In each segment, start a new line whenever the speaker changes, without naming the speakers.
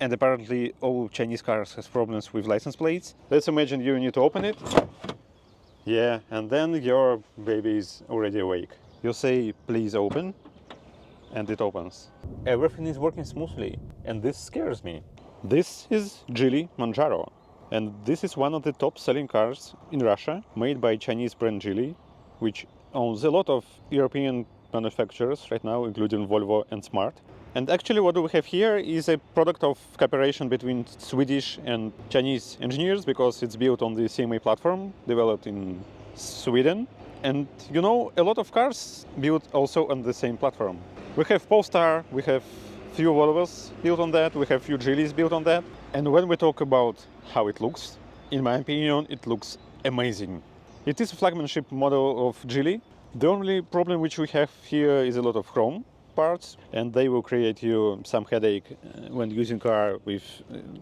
and apparently all Chinese cars has problems with license plates. Let's imagine you need to open it. Yeah, and then your baby is already awake. You say, please open, and it opens. Everything is working smoothly, and this scares me. This is Geely Monjaro, and this is one of the top selling cars in Russia, made by Chinese brand Geely, which owns a lot of European manufacturers right now, including Volvo and Smart. And actually what we have here is a product of cooperation between Swedish and Chinese engineers, because it's built on the CMA platform developed in Sweden. And you know, a lot of cars built also on the same platform. We have Polestar, we have few Volvos built on that, we have few Geelys built on that. And when we talk about how it looks, in my opinion, it looks amazing. It is a flagship model of Geely. The only problem which we have here is a lot of chrome parts, and they will create you some headache when using car with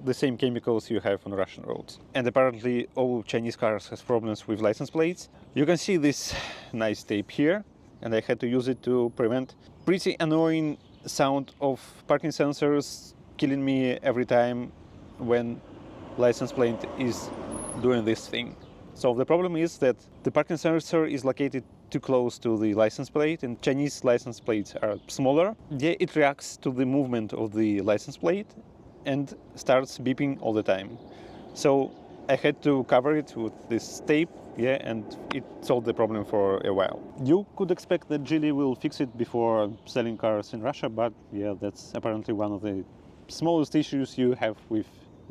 the same chemicals you have on Russian roads. And apparently all Chinese cars has problems with license plates. You can see this nice tape here, and I had to use it to prevent pretty annoying sound of parking sensors killing me every time when license plate is doing this thing. So the problem is that the parking sensor is located too close to the license plate, and Chinese license plates are smaller. Yeah, it reacts to the movement of the license plate and starts beeping all the time. So I had to cover it with this tape, yeah, and it solved the problem for a while. You could expect that Geely will fix it before selling cars in Russia, but yeah, that's apparently one of the smallest issues you have with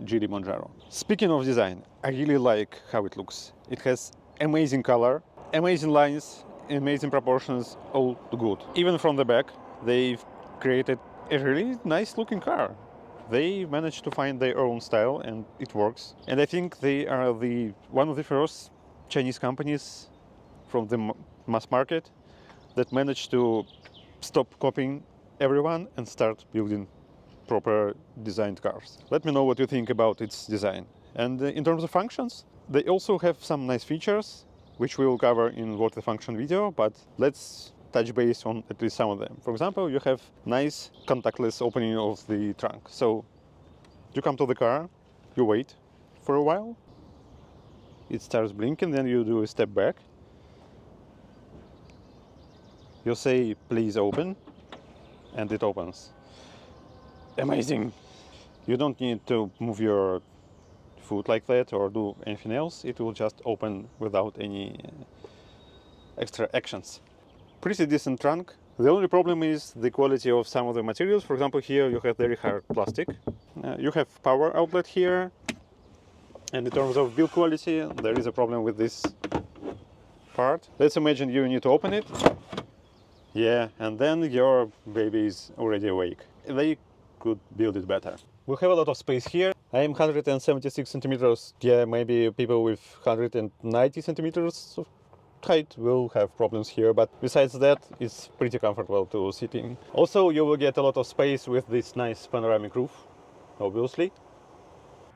Geely Monjaro. Speaking of design, I really like how it looks. It has amazing color, amazing lines, amazing proportions, all good. Even from the back, they've created a really nice looking car. They managed to find their own style, and it works. And I think they are one of the first Chinese companies from the mass market that managed to stop copying everyone and start building proper designed cars. Let me know what you think about its design. And in terms of functions, they also have some nice features, which we will cover in what the function video, but let's touch base on at least some of them. For example, you have nice contactless opening of the trunk. So you come to the car, you wait for a while, it starts blinking, then you do a step back. You say, please open, and it opens. Amazing! You don't need to move your foot like that or do anything else. It will just open without any extra actions. Pretty decent trunk. The only problem is the quality of some of the materials. For example, here you have very hard plastic. You have power outlet here. And in terms of build quality, there is a problem with this part. Let's imagine you need to open it. Yeah, and then your baby is already awake. They could build it better. We have a lot of space here. I am 176 centimeters. Yeah, maybe people with 190 centimeters of height will have problems here, but besides that, it's pretty comfortable to sit in. Also, you will get a lot of space with this nice panoramic roof, obviously.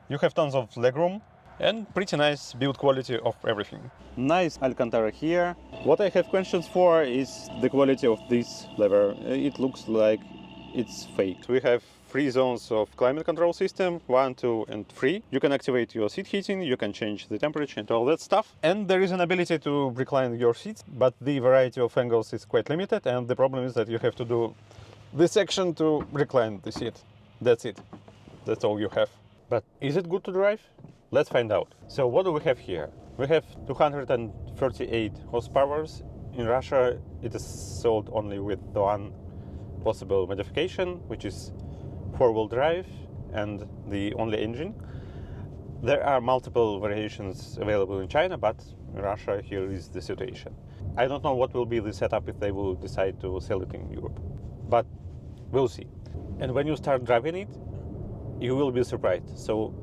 You have tons of legroom and pretty nice build quality of everything. Nice Alcantara here. What I have questions for is the quality of this lever. It looks like it's fake. We have 3 zones of climate control system, 1, 2, and 3. You can activate your seat heating, you can change the temperature and all that stuff. And there is an ability to recline your seats, but the variety of angles is quite limited, and the problem is that you have to do this action to recline the seat. That's it. That's all you have. But is it good to drive? Let's find out. So what do we have here? We have 238 horsepower. In Russia, it is sold only with one possible modification, which is 4-wheel drive and the only engine. There are multiple variations available in China, but in Russia, here is the situation. I don't know what will be the setup if they will decide to sell it in Europe, but we'll see. And when you start driving it, you will be surprised. So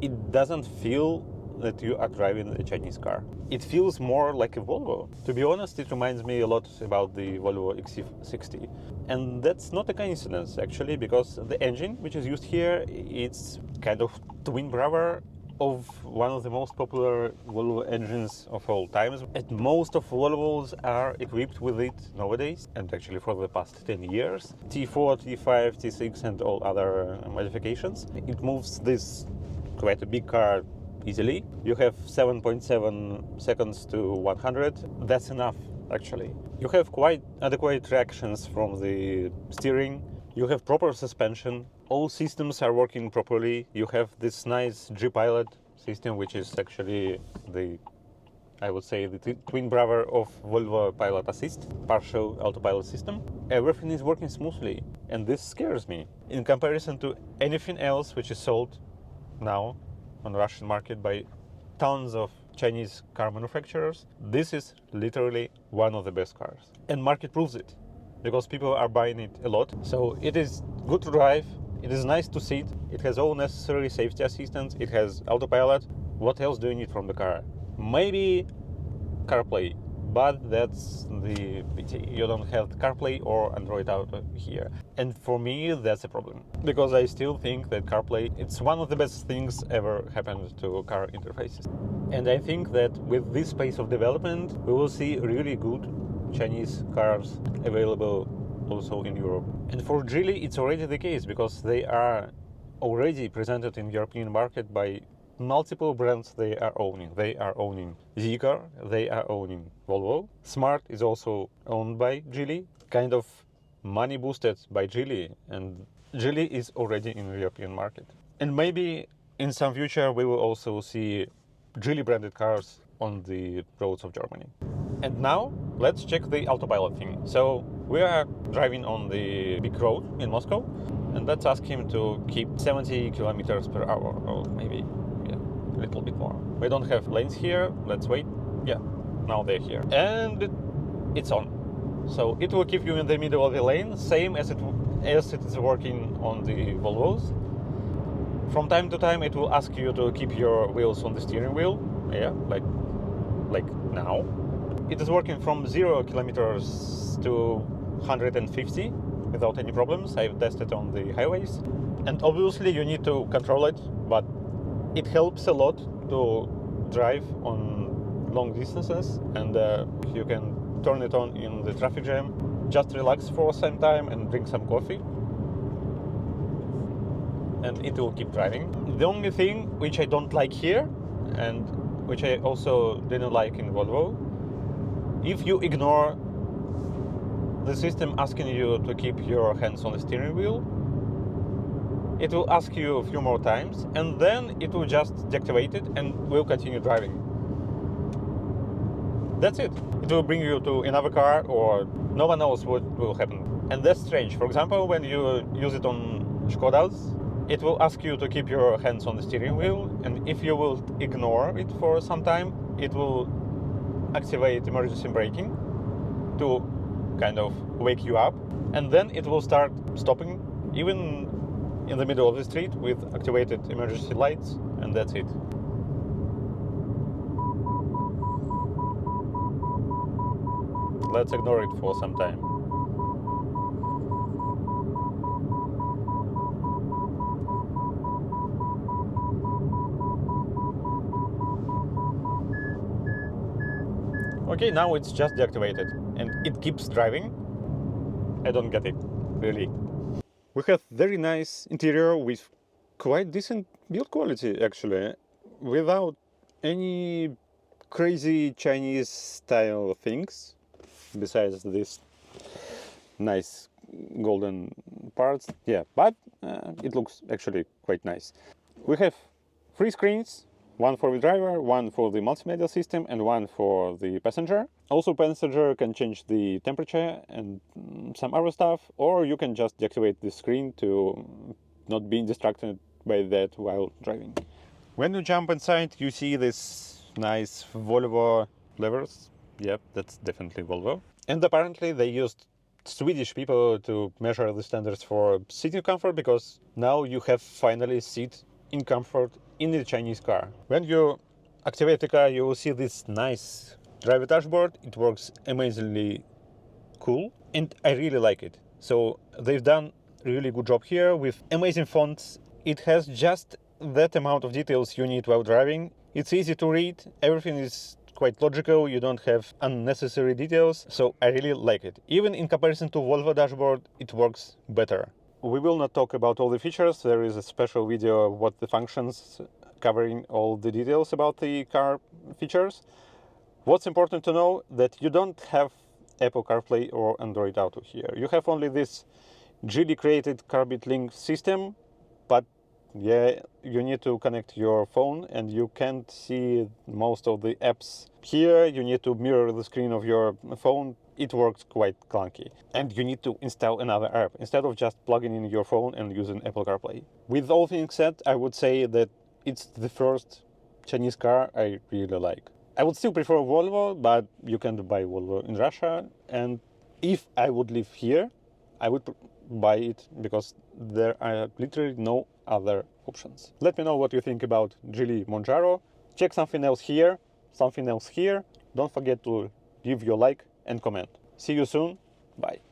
it doesn't feel that you are driving a Chinese car. It feels more like a Volvo. To be honest, it reminds me a lot about the Volvo XC60. And that's not a coincidence, actually, because the engine which is used here, it's kind of twin brother of one of the most popular Volvo engines of all times. And most of Volvos are equipped with it nowadays, and actually for the past 10 years. T4, T5, T6 and all other modifications. It moves this quite a big car easily. You have 7.7 seconds to 100. That's enough, actually. You have quite adequate reactions from the steering. You have proper suspension. All systems are working properly. You have this nice G-Pilot system, which is actually I would say, the twin brother of Volvo Pilot Assist, partial autopilot system. Everything is working smoothly, and this scares me. In comparison to anything else which is sold now on the Russian market by tons of Chinese car manufacturers, this is literally one of the best cars. And market proves it, because people are buying it a lot. So it is good to drive, it is nice to sit, it has all necessary safety assistance, it has autopilot. What else do you need from the car? Maybe CarPlay, but that's the pity. You don't have CarPlay or Android Auto here. And for me, that's a problem, because I still think that CarPlay, it's one of the best things ever happened to car interfaces. And I think that with this pace of development, we will see really good Chinese cars available also in Europe. And for Geely, it's already the case, because they are already presented in European market by multiple brands they are owning. They are owning Zeekr, they are owning Volvo. Smart is also owned by Geely, kind of money boosted by Geely, and Geely is already in the European market. And maybe in some future we will also see Geely branded cars on the roads of Germany. And now let's check the autopilot thing. So we are driving on the big road in Moscow, and let's ask him to keep 70 kilometers per hour, or maybe a little bit more. We don't have lanes here. Let's wait. Yeah, now they're here. And it's on. So it will keep you in the middle of the lane, same as it is working on the Volvos. From time to time, it will ask you to keep your wheels on the steering wheel. Yeah, like now. It is working from 0 kilometers to 150 without any problems. I've tested on the highways. And obviously you need to control it, but it helps a lot to drive on long distances, and you can turn it on in the traffic jam. Just relax for some time and drink some coffee, and it will keep driving. The only thing which I don't like here, and which I also didn't like in Volvo, if you ignore the system asking you to keep your hands on the steering wheel, it will ask you a few more times, and then it will just deactivate it and will continue driving. That's it. It will bring you to another car, or no one knows what will happen. And that's strange. For example, when you use it on Škodas, it will ask you to keep your hands on the steering wheel, and if you will ignore it for some time, it will activate emergency braking to kind of wake you up, and then it will start stopping, even in the middle of the street, with activated emergency lights, and that's it. Let's ignore it for some time. Okay, now it's just deactivated, and it keeps driving. I don't get it, really. We have very nice interior with quite decent build quality, actually, without any crazy Chinese style things, besides this nice golden parts. Yeah, but it looks actually quite nice. We have 3 screens, one for the driver, one for the multimedia system, and one for the passenger. Also, passenger can change the temperature and some other stuff, or you can just deactivate the screen to not be distracted by that while driving. When you jump inside, you see this nice Volvo levers. Yep, that's definitely Volvo. And apparently they used Swedish people to measure the standards for seating comfort, because now you have finally seat in comfort in the Chinese car. When you activate the car, you will see this nice driver dashboard. It works amazingly cool, and I really like it. So they've done a really good job here with amazing fonts. It has just that amount of details you need while driving. It's easy to read, everything is quite logical, you don't have unnecessary details, so I really like it. Even in comparison to Volvo dashboard, it works better. We will not talk about all the features, there is a special video of what the functions covering all the details about the car features. What's important to know that you don't have Apple CarPlay or Android Auto here. You have only this Geely created Carbit Link system, but yeah, you need to connect your phone and you can't see most of the apps here. You need to mirror the screen of your phone. It works quite clunky. And you need to install another app instead of just plugging in your phone and using Apple CarPlay. With all things said, I would say that it's the first Chinese car I really like. I would still prefer Volvo, but you can't buy Volvo in Russia. And if I would live here, I would buy it because there are literally no other options. Let me know what you think about Geely Monjaro. Check something else here, something else here. Don't forget to leave your like and comment. See you soon. Bye.